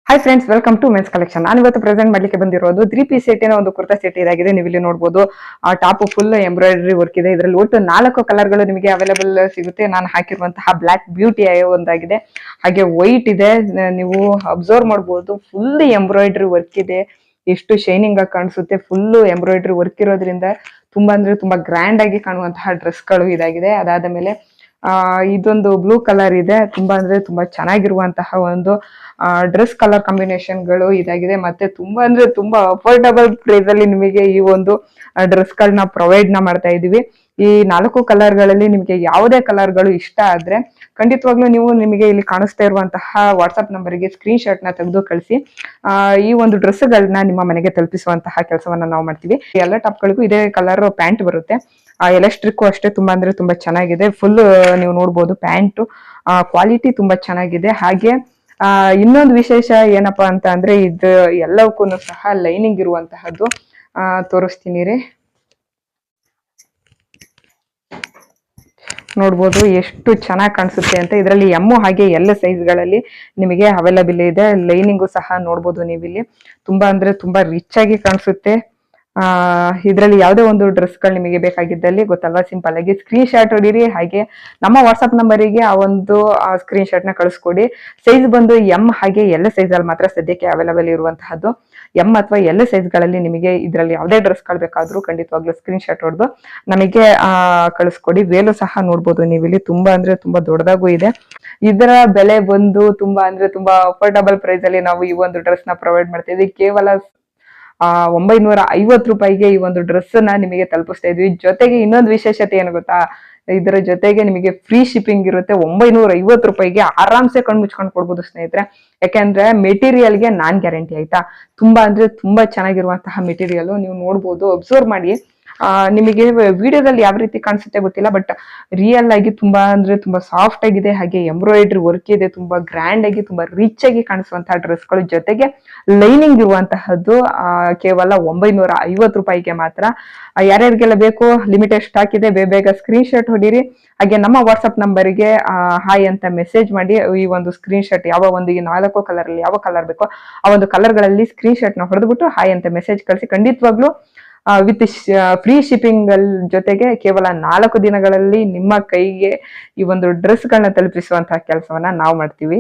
Hi friends, welcome to men's collection. ನಾನು ಇವತ್ತು present ಮಾಡ್ಲಿಕ್ಕೆ ಬಂದಿರೋದು 3 ಪೀಸ್ ಸೆಟ್ಟಿನ ಒಂದು ಕುರ್ತಾ ಸೆಟ್ ಇದಾಗಿದೆ. ನೀವು ಇಲ್ಲಿ ನೋಡಬಹುದು. ಆ ಟಾಪ್ ಫುಲ್ ಎಂಬ್ರಾಯ್ಡರಿ ವರ್ಕ್ ಇದೆ. ಇದರಲ್ಲಿ ಒಟ್ಟು 4 ಕಲರ್ಗಳು ನಿಮಗೆ ಅವೈಲೇಬಲ್ ಸಿಗುತ್ತೆ. ನಾನು ಹಾಕಿರುವಂತಹ ಬ್ಲಾಕ್ ಬ್ಯೂಟಿ ಒಂದಾಗಿದೆ, ಹಾಗೆ ವೈಟ್ ಇದೆ. ನೀವು ಅಬ್ಸರ್ವ್ ಮಾಡಬಹುದು, ಫುಲ್ ಎಂಬ್ರಾಯ್ಡರಿ ವರ್ಕ್ ಇದೆ. ಎಷ್ಟು ಶೈನಿಂಗ್ ಆಗಿ ಕಾಣಿಸುತ್ತೆ. ಫುಲ್ ಎಂಬ್ರಾಯ್ಡರಿ ವರ್ಕ್ ಇರೋದ್ರಿಂದ ತುಂಬಾ ಅಂದ್ರೆ ತುಂಬಾ ಗ್ರ್ಯಾಂಡ್ ಆಗಿ ಕಾಣುವಂತಹ ಡ್ರೆಸ್ಗಳು ಇದಾಗಿದೆ. ಅದಾದ ಮೇಲೆ ಇದೊಂದು ಬ್ಲೂ ಕಲರ್ ಇದೆ. ತುಂಬಾ ಅಂದ್ರೆ ತುಂಬಾ ಚೆನ್ನಾಗಿರುವಂತಹ ಒಂದು ಡ್ರೆಸ್ ಕಲರ್ ಕಾಂಬಿನೇಷನ್ ಗಳು ಇದಾಗಿದೆ. ಮತ್ತೆ ತುಂಬಾ ಅಂದ್ರೆ ತುಂಬಾ ಅಫೋರ್ಡಬಲ್ ಪ್ರೈಸ್ ಅಲ್ಲಿ ನಿಮಗೆ ಈ ಒಂದು ಡ್ರೆಸ್ ಗಳನ್ನ ಪ್ರೊವೈಡ್ ಮಾಡ್ತಾ ಇದೀವಿ. ಈ 4 ಕಲರ್ ಗಳಲ್ಲಿ ನಿಮಗೆ ಯಾವುದೇ ಕಲರ್ ಗಳು ಇಷ್ಟ ಆದ್ರೆ ಖಂಡಿತವಾಗ್ಲೂ ನೀವು ನಿಮಗೆ ಇಲ್ಲಿ ಕಾಣಿಸ್ತಾ ಇರುವಂತಹ ವಾಟ್ಸ್ಆಪ್ ನಂಬರ್ಗೆ ಸ್ಕ್ರೀನ್ ಶಾಟ್ ನ ತೆಗೆದು ಕಳಿಸಿ. ಈ ಒಂದು ಡ್ರೆಸ್ ಗಳನ್ನ ನಿಮ್ಮ ಮನೆಗೆ ತಲುಪಿಸುವಂತಹ ಕೆಲಸವನ್ನ ನಾವು ಮಾಡ್ತೀವಿ. ಎಲ್ಲ ಟಾಪ್ ಗಳಿಗೂ ಇದೇ ಕಲರ್ ಪ್ಯಾಂಟ್ ಬರುತ್ತೆ. ಎಲೆಕ್ಟ್ರಿಕ್ ಅಷ್ಟೇ ತುಂಬಾ ಅಂದ್ರೆ ತುಂಬಾ ಚೆನ್ನಾಗಿದೆ. ಫುಲ್ ನೀವು ನೋಡಬಹುದು, ಪ್ಯಾಂಟ್ ಕ್ವಾಲಿಟಿ ತುಂಬಾ ಚೆನ್ನಾಗಿದೆ. ಹಾಗೆ ಇನ್ನೊಂದು ವಿಶೇಷ ಏನಪ್ಪಾ ಅಂತ ಅಂದ್ರೆ ಇದು ಎಲ್ಲವಕ್ಕೂ ಸಹ ಲೈನಿಂಗ್ ಇರುವಂತಹದ್ದು. ತೋರಿಸ್ತೀನಿ ರೀ, ನೋಡ್ಬೋದು ಎಷ್ಟು ಚೆನ್ನಾಗಿ ಕಾಣಿಸುತ್ತೆ ಅಂತ. ಇದರಲ್ಲಿ ಎಮ್ ಹಾಗೆ ಎಲ್ಲ ಸೈಜ್ ಗಳಲ್ಲಿ ನಿಮಗೆ ಅವೈಲಬಲ್ ಇದೆ. ಲೈನಿಂಗು ಸಹ ನೋಡ್ಬೋದು ನೀವು ಇಲ್ಲಿ. ತುಂಬಾ ಅಂದ್ರೆ ತುಂಬಾ ರಿಚ್ ಆಗಿ ಕಾಣಿಸುತ್ತೆ. ಇದರಲ್ಲಿ ಯಾವುದೇ ಒಂದು ಡ್ರೆಸ್ ಗಳು ನಿಮಗೆ ಬೇಕಾಗಿದ್ದಲ್ಲಿ ಗೊತ್ತಲ್ವಾ, ಸಿಂಪಲ್ ಆಗಿ ಸ್ಕ್ರೀನ್ ಶಾಟ್ ಹೊಡೀರಿ. ಹಾಗೆ ನಮ್ಮ ವಾಟ್ಸ್ಆಪ್ ನಂಬರಿಗೆ ಆ ಒಂದು ಸ್ಕ್ರೀನ್ ಶಾಟ್ ನ ಕಳಿಸ್ಕೊಡಿ. ಸೈಜ್ ಬಂದು ಎಂ ಹಾಗೆ ಎಲ್ಲ ಸೈಜ್ ಅಲ್ಲಿ ಮಾತ್ರ ಸದ್ಯಕ್ಕೆ ಅವೈಲಬಲ್ ಇರುವಂತಹದ್ದು. ಎಂ ಅಥವಾ ಎಲ್ಲ ಸೈಜ್ ಗಳಲ್ಲಿ ನಿಮಗೆ ಇದರಲ್ಲಿ ಯಾವುದೇ ಡ್ರೆಸ್ ಗಳು ಬೇಕಾದ್ರೂ ಖಂಡಿತವಾಗ್ಲೂ ಸ್ಕ್ರೀನ್ ಶಾಟ್ ಹೊಡೆದು ನಮಗೆ ಕಳಿಸ್ಕೊಡಿ. ವೇಲು ಸಹ ನೋಡ್ಬೋದು ನೀವು ಇಲ್ಲಿ. ತುಂಬಾ ಅಂದ್ರೆ ತುಂಬಾ ದೊಡ್ಡದಾಗೂ ಇದೆ. ಇದರ ಬೆಲೆ ಬಂದು ತುಂಬಾ ಅಂದ್ರೆ ತುಂಬಾ ಅಫೋರ್ಡಬಲ್ ಪ್ರೈಸ್ ಅಲ್ಲಿ ನಾವು ಈ ಒಂದು ಡ್ರೆಸ್ ನ ಪ್ರೊವೈಡ್ ಮಾಡ್ತೀವಿ. ಕೇವಲ 950 ರೂಪಾಯಿಗೆ ಈ ಒಂದು ಡ್ರೆಸ್ ನ ನಿಮಗೆ ತಲುಪಿಸ್ತಾ ಇದ್ವಿ. ಜೊತೆಗೆ ಇನ್ನೊಂದು ವಿಶೇಷತೆ ಏನು ಗೊತ್ತಾ, ಇದರ ಜೊತೆಗೆ ನಿಮಗೆ ಫ್ರೀ ಶಿಪ್ಪಿಂಗ್ ಇರುತ್ತೆ. 950 ರೂಪಾಯಿಗೆ ಆರಾಮ್ಸೆ ಕಣ್ ಮುಚ್ಕೊಂಡು ಕೊಡ್ಬೋದು ಸ್ನೇಹಿತರೆ. ಯಾಕೆಂದ್ರೆ ಮೆಟೀರಿಯಲ್ಗೆ ನಾನ್ ಗ್ಯಾರಂಟಿ, ಆಯ್ತಾ. ತುಂಬಾ ಅಂದ್ರೆ ತುಂಬಾ ಚೆನ್ನಾಗಿರುವಂತಹ ಮೆಟೀರಿಯಲ್ ನೀವು ನೋಡ್ಬೋದು, ಅಬ್ಸರ್ವ್ ಮಾಡಿ. ನಿಮಗೆ ವಿಡಿಯೋದಲ್ಲಿ ಯಾವ ರೀತಿ ಕಾಣಿಸುತ್ತೆ ಗೊತ್ತಿಲ್ಲ, ಬಟ್ ರಿಯಲ್ ಆಗಿ ತುಂಬಾ ಅಂದ್ರೆ ತುಂಬಾ ಸಾಫ್ಟ್ ಆಗಿದೆ. ಹಾಗೆ ಎಂಬ್ರಾಯ್ಡರಿ ವರ್ಕ್ ಇದೆ. ತುಂಬಾ ಗ್ರ್ಯಾಂಡ್ ಆಗಿ ತುಂಬಾ ರಿಚ್ ಆಗಿ ಕಾಣಿಸುವಂತಹ ಡ್ರೆಸ್ಗಳು, ಜೊತೆಗೆ ಲೈನಿಂಗ್ ಇರುವಂತಹದ್ದು. ಕೇವಲ 950 ರೂಪಾಯಿಗೆ ಮಾತ್ರ. ಯಾರ್ಯಾರಿಗೆಲ್ಲ ಬೇಕು, ಲಿಮಿಟೆಡ್ ಸ್ಟಾಕ್ ಇದೆ. ಬೇಗ ಸ್ಕ್ರೀನ್ ಶಾಟ್ ಹೊಡೀರಿ. ಹಾಗೆ ನಮ್ಮ ವಾಟ್ಸ್ಆಪ್ ನಂಬರ್ಗೆ ಹಾಯ್ ಅಂತ ಮೆಸೇಜ್ ಮಾಡಿ. ಈ ಒಂದು ಸ್ಕ್ರೀನ್ ಶಾಟ್ ಯಾವ ಒಂದು ಈ 4 ಕಲರ್ ಅಲ್ಲಿ ಯಾವ ಕಲರ್ ಬೇಕೋ ಆ ಒಂದು ಕಲರ್ ಗಳಲ್ಲಿ ಸ್ಕ್ರೀನ್ ಶಾಟ್ ನ ಹೊಡೆದ್ಬಿಟ್ಟು ಹಾಯ್ ಅಂತ ಮೆಸೇಜ್ ಕಳಿಸಿ. ಖಂಡಿತವಾಗ್ಲೂ ವಿತ್ ಫ್ರೀ ಶಿಪ್ಪಿಂಗ್ ಜೊತೆಗೆ ಕೇವಲ 4 ದಿನಗಳಲ್ಲಿ ನಿಮ್ಮ ಕೈಗೆ ಈ ಒಂದು ಡ್ರೆಸ್ ಗಳನ್ನ ತಲುಪಿಸುವಂತಹ ಕೆಲಸವನ್ನ ನಾವು ಮಾಡ್ತೀವಿ.